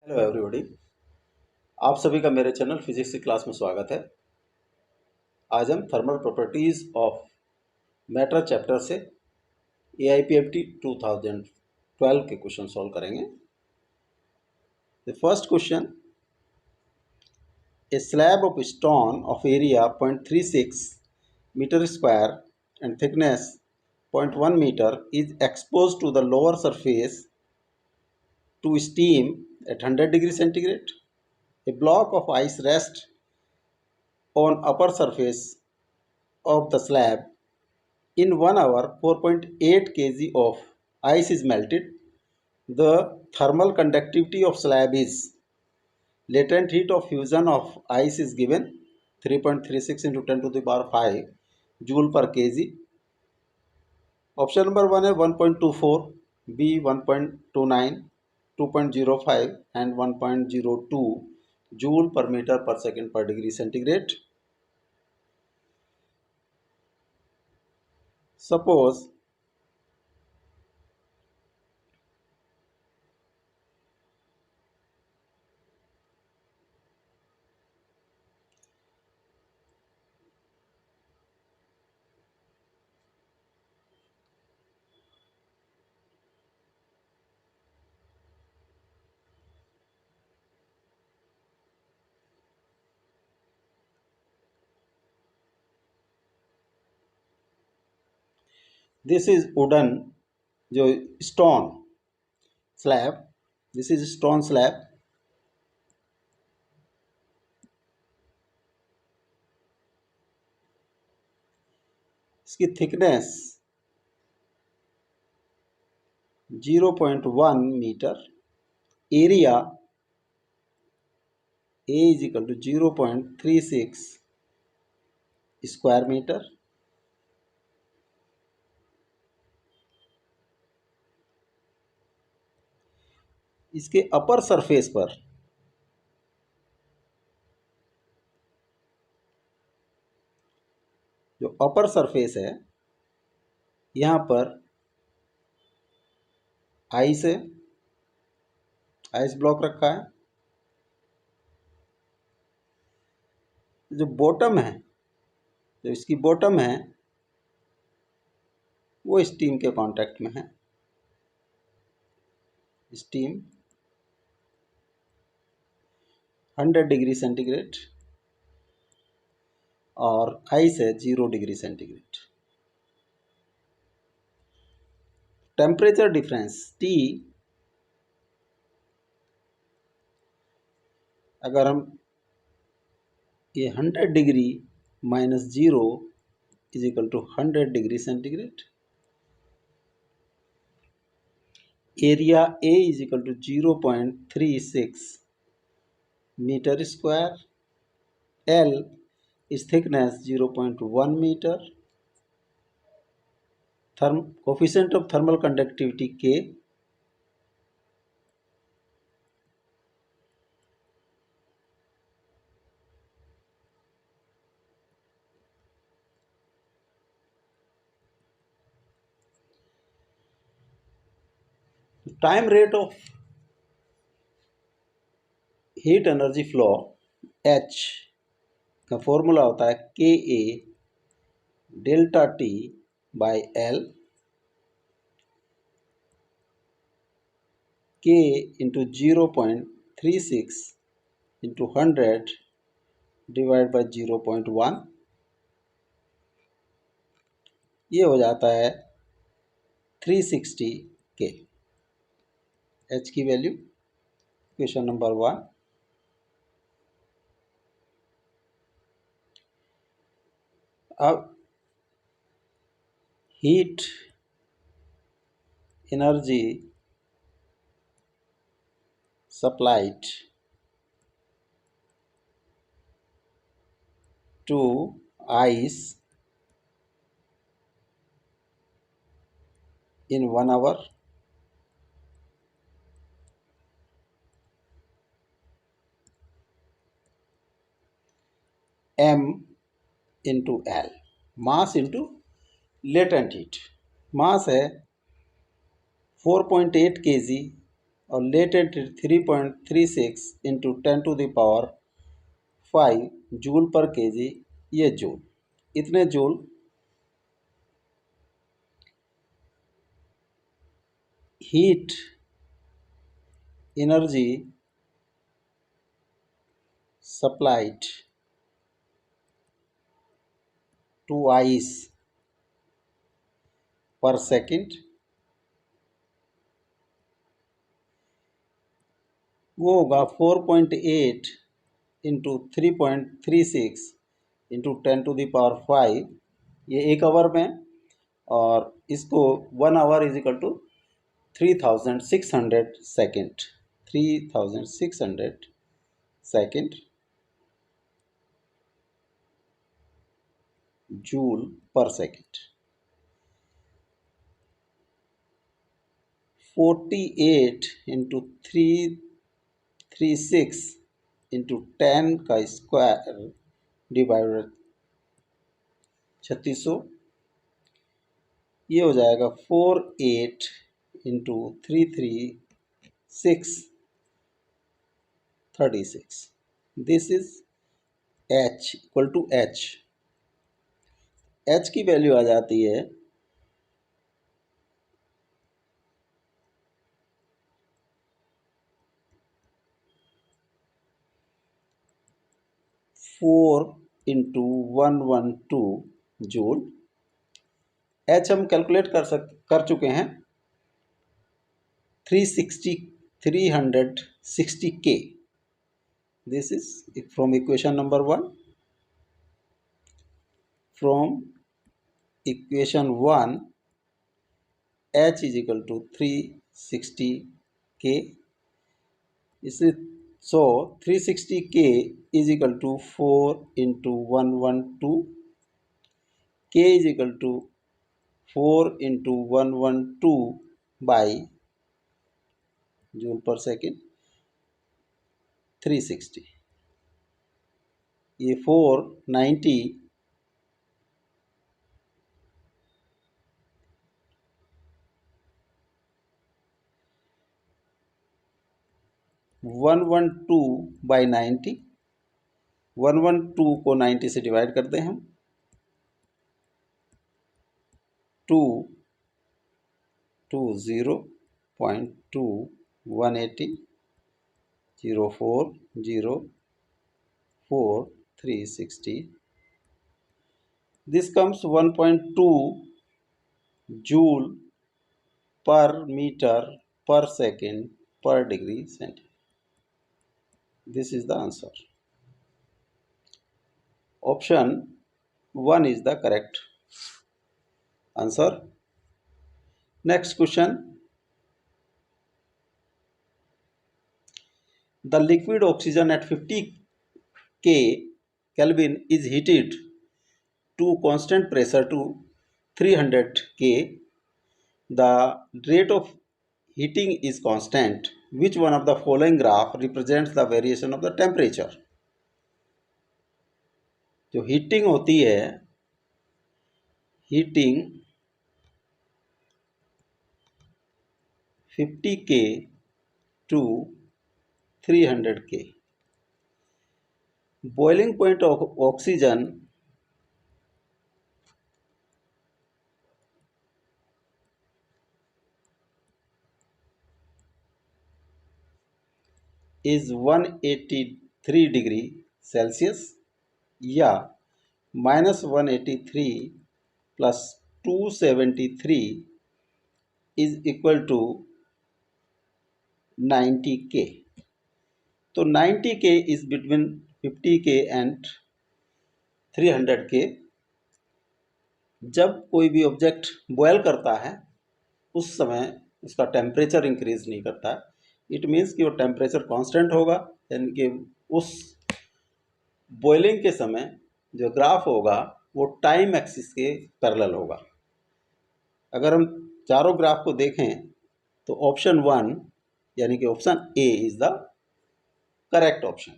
Hello everybody. आप सभी का मेरे चैनल फिजिक्स की क्लास में स्वागत है। आज हम thermal properties of matter chapter से AIPFT 2012 के क्वेश्चन सॉल्व करेंगे। The first question, a slab of stone of area 0.36 meter square and thickness 0.1 meter is expose to the lower surface to steam at 100 degree centigrade. A block of ice rests on upper surface of the slab. In 1 hour, 4.8 kg of ice is melted. The thermal conductivity of slab is latent heat of fusion of ice is given 3.36 into 10 to the power 5 joule per kg. Option number 1 है 1.24, B 1.29, 2.05 and 1.02 joule per meter per second per degree centigrade. Suppose this is wooden जो stone slab, this is stone slab. इसकी thickness 0.1 meter, area A is equal to 0.36 square meter. इसके upper surface पर जो upper surface है यहाँ पर ice है, ice block रखा है. जो बॉटम है, जो इसकी बॉटम है वो स्टीम के कांटेक्ट में है. स्टीम 100 डिग्री सेंटीग्रेड और आइस है 0 degree centigrade. Temperature difference T, अगर हम ये 100 degree minus 0 is equal to 100 degree centigrade. Area A is equal to 0.36 meter square. L is thickness 0.1 meter. Coefficient of thermal conductivity K. Time rate of heat energy flow H का formula होता है KA delta T by L. K into 0.36 into 100 divide by 0.1, ये हो जाता है 360 K. H की value question number 1. अब heat energy supplied to ice in 1 hour M into L, mass into latent heat. Mass है 4.8 kg और latent 3.36 इंटू 10⁵ joule per kg, ये जूल, इतने joule heat energy supplied to ice per second, वो होगा 4.8 into 3.36 इंटू 10⁵, ये 1 आवर में, और इसको 1 hour is equal to 3600 second, 3600 second joule पर सेकेंड। 48 इंटू 336 इंटू 10² डिवाइडेड 3600, ये हो जाएगा 48 into 336 36। This is H equal to H। H की वैल्यू आ जाती है 4 इंटू 112 जूल। H हम कैलकुलेट कर चुके हैं 360 K। This is from equation number 1। From equation 1 H is equal to 360 K। इसे so 360 K is equal to 4 into 112, K is equal to 4 into 112 by joule per second 360, ये 490 112 by 90, 112 को 90 से divide करते हैं हम, 220.2 180 0404 360. This comes 1.2 joule per meter per second per degree centigrade. This is the answer. Option 1 is the correct answer. Next question. The liquid oxygen at 50 K Kelvin is heated to constant pressure to 300 K. The rate of heating is constant. Which one of the following graph represents the variation of the temperature? जो heating होती है, heating 50 K to 300 K. Boiling point of oxygen is 183 degree Celsius या -183 plus 273 is equal to 90 K. तो 90 K is between 50 K and 300 K. जब कोई भी object boil करता है उस समय उसका टेम्परेचर इंक्रीज नहीं करता है। इट मीन्स कि वो टेम्परेचर कांस्टेंट होगा, यानी कि उस बॉइलिंग के समय जो ग्राफ होगा वो टाइम एक्सिस के पैरेलल होगा। अगर हम चारों ग्राफ को देखें तो ऑप्शन 1 यानी कि option A is the correct option.